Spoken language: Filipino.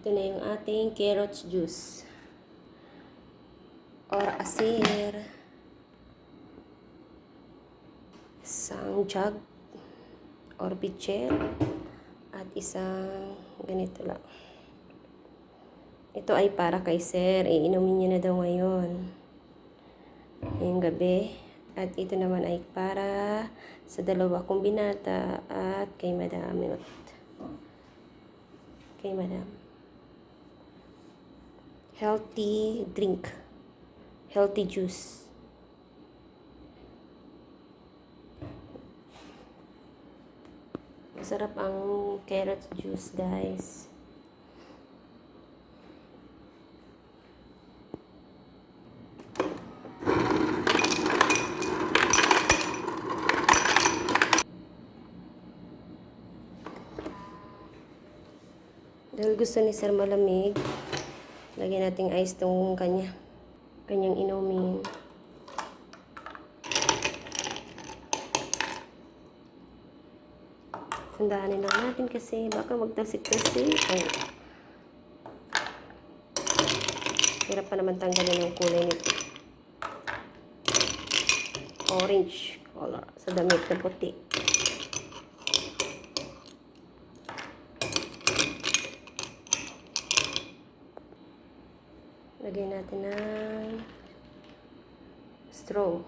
Ito na yung ating carrots juice or asir. Isang jug or pitcher at isang ganito lang. Ito ay para kay sir. Iinumin niya na daw ngayon. Ngayong gabi. At ito naman ay para sa dalawa kong binata at kay madam. Kay madam. Healthy drink. Healthy juice. Masarap ang carrot juice, guys. Dahil gusto ni sir malamig, lagyan natin ice tong kanyang inumin. Tandaanin lang natin kasi baka magtasik kasi. Hirap pa naman tanggalin yung kulay nito. Orange color sa damit na puti. Lagyan natin ng straw.